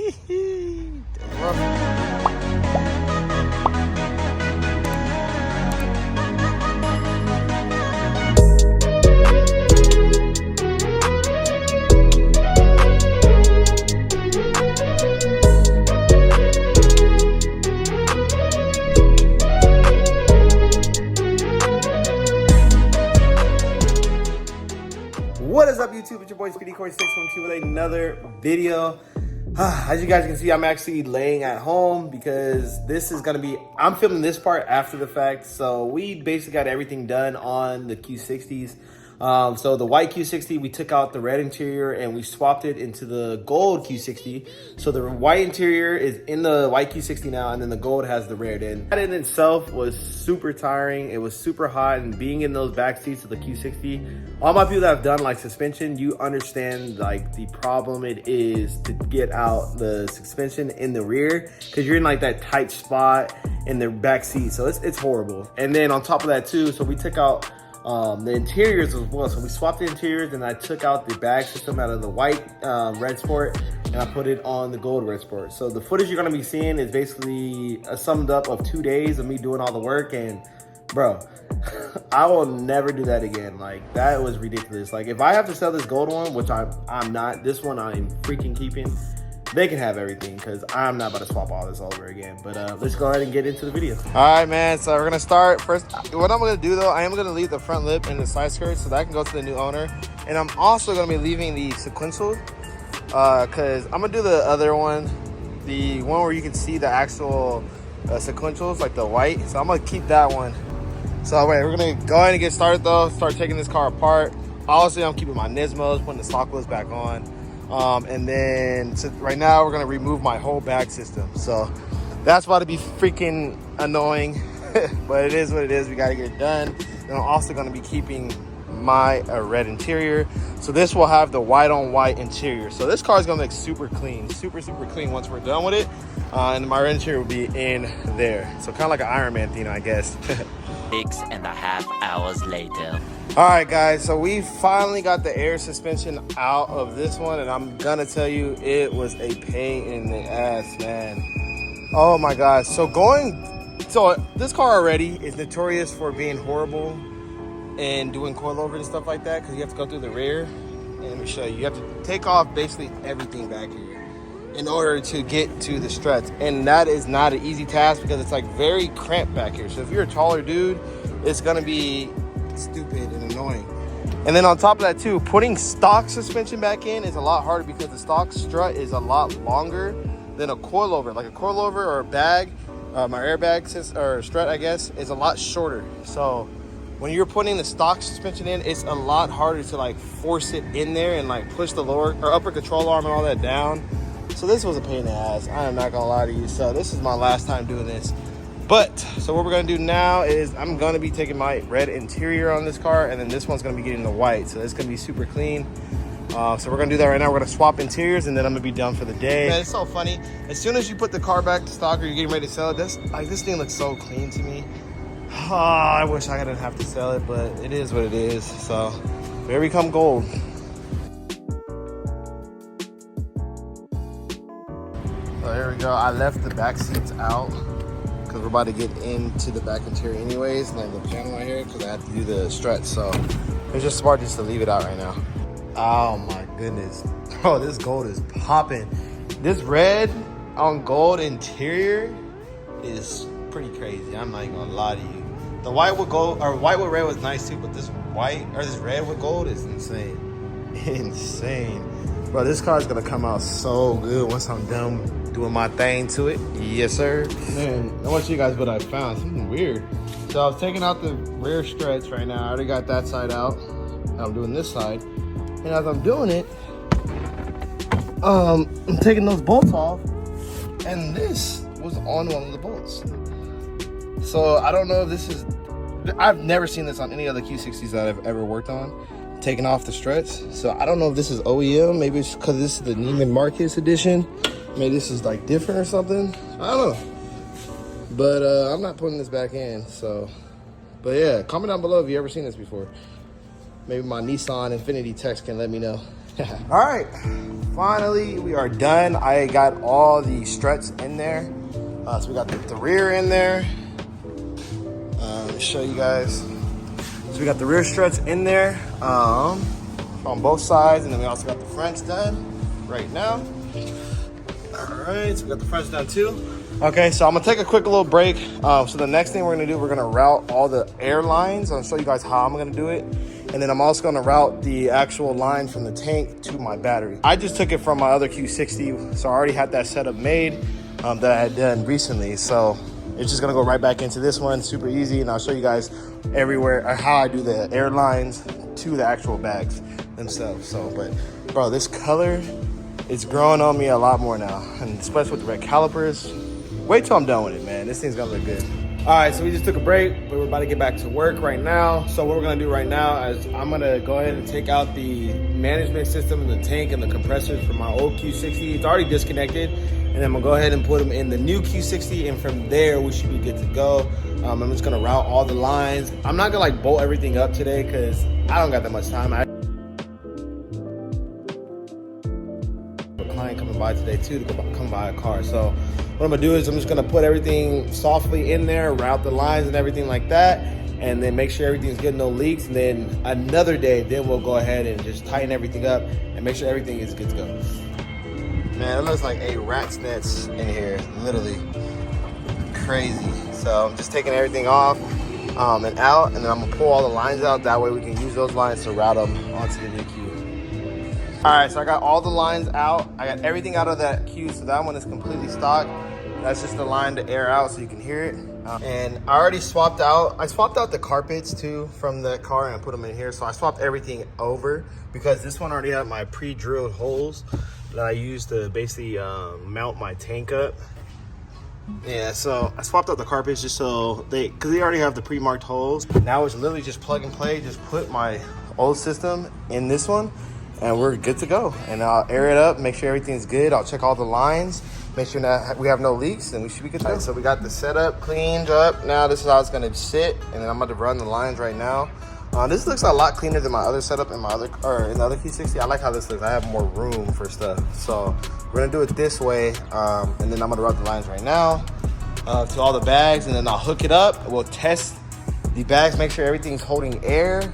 What is up, YouTube? It's your boy Speedy Corey 612 with another video. As you guys can see, I'm actually laying at home because this is gonna be, I'm filming this part after the fact. So we basically got everything done on the Q60s. So the white Q60, we took out the red interior and we swapped it into the gold Q60. So the white interior is in the white Q60 now, and then the gold has the red in. That in itself was super tiring. It was super hot, and being in those back seats of the Q60, all my people that have done like suspension, you understand like the problem it is to get out the suspension in the rear, because you're in like that tight spot in the back seat. So it's horrible. And then on top of that too, so we took out the interiors as well. So we swapped the interiors, and I took out the bag system out of the white Red Sport, and I put it on the gold Red Sport. So the footage you're gonna be seeing is basically a summed up of 2 days of me doing all the work. And bro, I will never do that again. Like, that was ridiculous. Like, if I have to sell this gold one, which I'm not, this one I'm freaking keeping, they can have everything, because I'm not about to swap all this all over again. But let's go ahead and get into the video. All right, man, so we're gonna start first. What I'm gonna do though, I am gonna leave the front lip and the side skirt so that can go to the new owner. And I'm also gonna be leaving the sequential, because I'm gonna do the other one, the one where you can see the actual sequentials, like the white. So I'm gonna keep that one. So all right, we're gonna go ahead and get started though, start taking this car apart. Obviously, I'm keeping my Nismos, putting the stock wheels back on. And then so right now we're gonna remove my whole bag system. So that's about to be freaking annoying, but it is what it is. We gotta get it done. And I'm also gonna be keeping my red interior. So this will have the white on white interior. So this car is gonna look super clean, super clean once we're done with it. And my red interior will be in there. So kind of like an Iron Man theme, I guess. 6.5 hours later. All right, guys, so we finally got the air suspension out of this one, and I'm gonna tell you, it was a pain in the ass, man. Oh my gosh. So this car already is notorious for being horrible and doing coilover and stuff like that, because you have to go through the rear. And let me show you, you have to take off basically everything back here in order to get to the struts, and that is not an easy task because it's like very cramped back here. So if you're a taller dude, it's gonna be stupid and annoying. And then on top of that too, putting stock suspension back in is a lot harder because the stock strut is a lot longer than a coilover. Like a coilover or a bag, my airbag or strut, I guess, is a lot shorter. So when you're putting the stock suspension in, it's a lot harder to like force it in there and like push the lower or upper control arm and all that down. So this was a pain in the ass, I am not gonna lie to you. So this is my last time doing this. But, so what we're gonna do now is I'm gonna be taking my red interior on this car, and then this one's gonna be getting the white. So it's gonna be super clean. So we're gonna do that right now. We're gonna swap interiors, and then I'm gonna be done for the day. Man, it's so funny. As soon as you put the car back to stock or you're getting ready to sell it, this thing looks so clean to me. Oh, I wish I didn't have to sell it, but it is what it is. So here we come gold. So here we go. I left the back seats out because we're about to get into the back interior anyways, like the panel right here, because I have to do the struts. So it's just smart just to leave it out right now. Oh my goodness. Bro, this gold is popping. This red on gold interior is pretty crazy. I'm not even gonna lie to you. The white with gold, or white with red was nice too, but this white, or this red with gold is insane. Insane. Bro, this car is gonna come out so good once I'm done doing my thing to it. Yes, sir. Man, I want you guys what I found. Something weird. So I was taking out the rear struts right now. I already got that side out. Now I'm doing this side. And as I'm doing it, I'm taking those bolts off, and this was on one of the bolts. So I don't know if this is, I've never seen this on any other Q60s that I've ever worked on, taking off the struts. So I don't know if this is OEM. Maybe it's because this is the Neiman Marcus edition. Maybe this is like different or something. I don't know. But I'm not putting this back in. So, but yeah, comment down below if you ever seen this before. Maybe my Nissan Infinity text can let me know. All right, finally we are done. I got all the struts in there. So we got the rear in there. Let me show you guys. So we got the rear struts in there on both sides, and then we also got the fronts done right now. All right, so we got the fronts done too. Okay, so I'm gonna take a quick little break. So the next thing we're gonna do, we're gonna route all the air lines. I'll show you guys how I'm gonna do it. And then I'm also gonna route the actual line from the tank to my battery. I just took it from my other Q60, so I already had that setup made that I had done recently. So it's just gonna go right back into this one, super easy. And I'll show you guys everywhere how I do the air lines to the actual bags themselves. So, but bro, this color is growing on me a lot more now. And especially with the red calipers. Wait till I'm done with it, man. This thing's gonna look good. All right, so we just took a break, but we're about to get back to work right now. So what we're gonna do right now is I'm gonna go ahead and take out the management system and the tank and the compressors from my old Q60. It's already disconnected. And then I'm gonna go ahead and put them in the new Q60, and from there we should be good to go. I'm just gonna route all the lines. I'm not gonna like bolt everything up today because I don't got that much time. A client coming by today too to come buy a car. So what I'm gonna do is I'm just gonna put everything softly in there, route the lines and everything like that, and then make sure everything's good, no leaks. And then another day, then we'll go ahead and just tighten everything up and make sure everything is good to go. Man, it looks like a rat's nest in here, literally crazy. So I'm just taking everything off and out, and then I'm gonna pull all the lines out. That way we can use those lines to route them onto the new Q. All right, so I got all the lines out. I got everything out of that Q, so that one is completely stock. That's just the line to air out so you can hear it. And I already swapped out the carpets too from the car and I put them in here. So I swapped everything over because this one already had my pre-drilled holes that I used to basically mount my tank up. Yeah, so I swapped out the carpets just so because they already have the pre-marked holes. Now it's literally just plug and play. Just put my old system in this one and we're good to go. And I'll air it up, make sure everything's good. I'll check all the lines, make sure that we have no leaks, and we should be good to go. Right, so we got the setup cleaned up. Now this is how it's gonna sit, and then I'm about to run the lines right now. This looks a lot cleaner than my other setup in the other Q60. I like how this looks. I have more room for stuff. So we're gonna do it this way, and then I'm gonna run the lines right now to all the bags, and then I'll hook it up. We'll test the bags, make sure everything's holding air,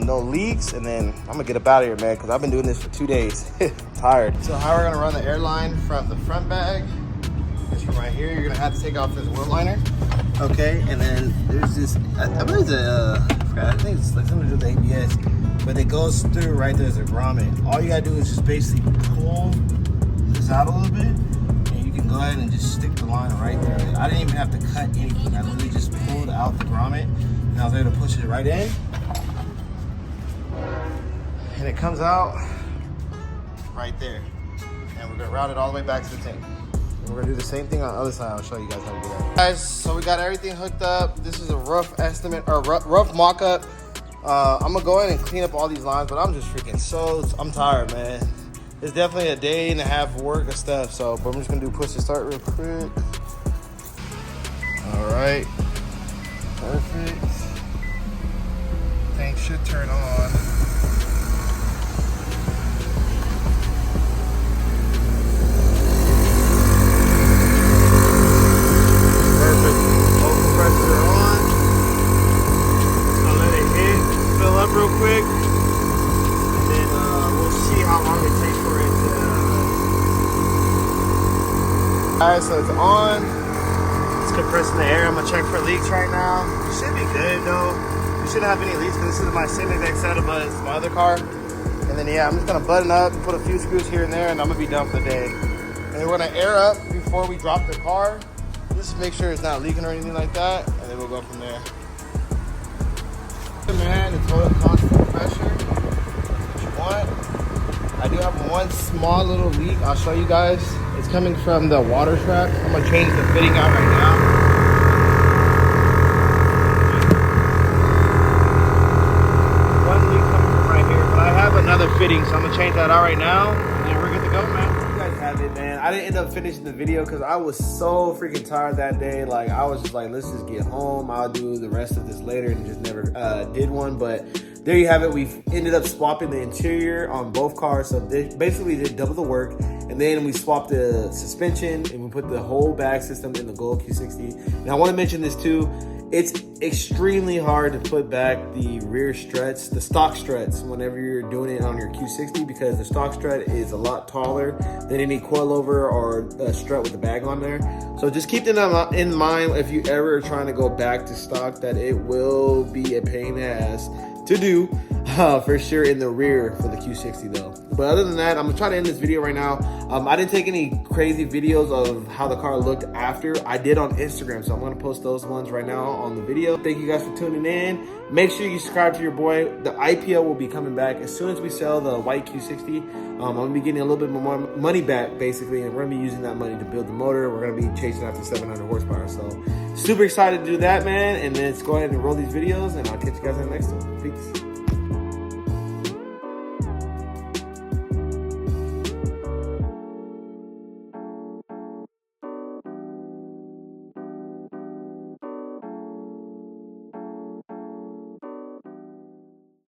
no leaks, and then I'm gonna get up out of here, man, because I've been doing this for 2 days. Tired. So how we're gonna run the airline from the front bag is from right here. You're gonna have to take off this wheel liner. Okay, and then there's this, I believe I think it's like something to do with the ABS, but it goes through right there's a grommet. All you gotta do is just basically pull this out a little bit, and you can go ahead and just stick the line right there. I didn't even have to cut anything. I literally just pulled out the grommet, and I was able to push it right in. And it comes out right there. And we're gonna route it all the way back to the tank. And we're gonna do the same thing on the other side. I'll show you guys how to do that. Guys, so we got everything hooked up. This is a rough estimate, or rough mock-up. I'm gonna go ahead and clean up all these lines, but I'm just freaking I'm tired, man. It's definitely a day and a half of work of stuff, so, but I'm just gonna do push to start real quick. All right, perfect. Tank should turn on. Real quick, and then we'll see how long it takes for it to. All right, so it's on. It's compressing the air. I'm gonna check for leaks right now. It should be good though. We shouldn't have any leaks because this is my same exact setup, but it's my other car. And then yeah, I'm just gonna button up, put a few screws here and there, and I'm gonna be done for the day. And then we're gonna air up before we drop the car, just to make sure it's not leaking or anything like that, and then we'll go from there. Man, it's holding constant pressure. That's what you want. I do have one small little leak. I'll show you guys. It's coming from the water trap. I'm gonna change the fitting out right now. One leak coming from right here, but I have another fitting, so I'm gonna change that out right now, and then we're good to go, man. You guys have it, man. I didn't end up finishing the video because I was so freaking tired that day. Like, I was just like, let's just get home. I'll do the rest of this later, and just never did one. But there you have it. We've ended up swapping the interior on both cars. So they basically did double the work. And then we swapped the suspension and we put the whole bag system in the Gold Q60. And I want to mention this too. It's extremely hard to put back the rear struts, the stock struts, whenever you're doing it on your Q60, because the stock strut is a lot taller than any coilover or strut with the bag on there. So just keep that in mind if you ever are trying to go back to stock, that it will be a pain in the ass to do for sure in the rear for the Q60 though. But other than that, I'm gonna try to end this video right now. I didn't take any crazy videos of how the car looked after. I did on Instagram, so I'm gonna post those ones right now on the video. Thank you guys for tuning in. Make sure you subscribe to your boy. The IPO will be coming back as soon as we sell the white Q60. I'm gonna be getting a little bit more money back basically, and we're gonna be using that money to build the motor. We're gonna be chasing after 700 horsepower. So super excited to do that, man. And let's go ahead and roll these videos, and I'll catch you guys in the next one. Peace.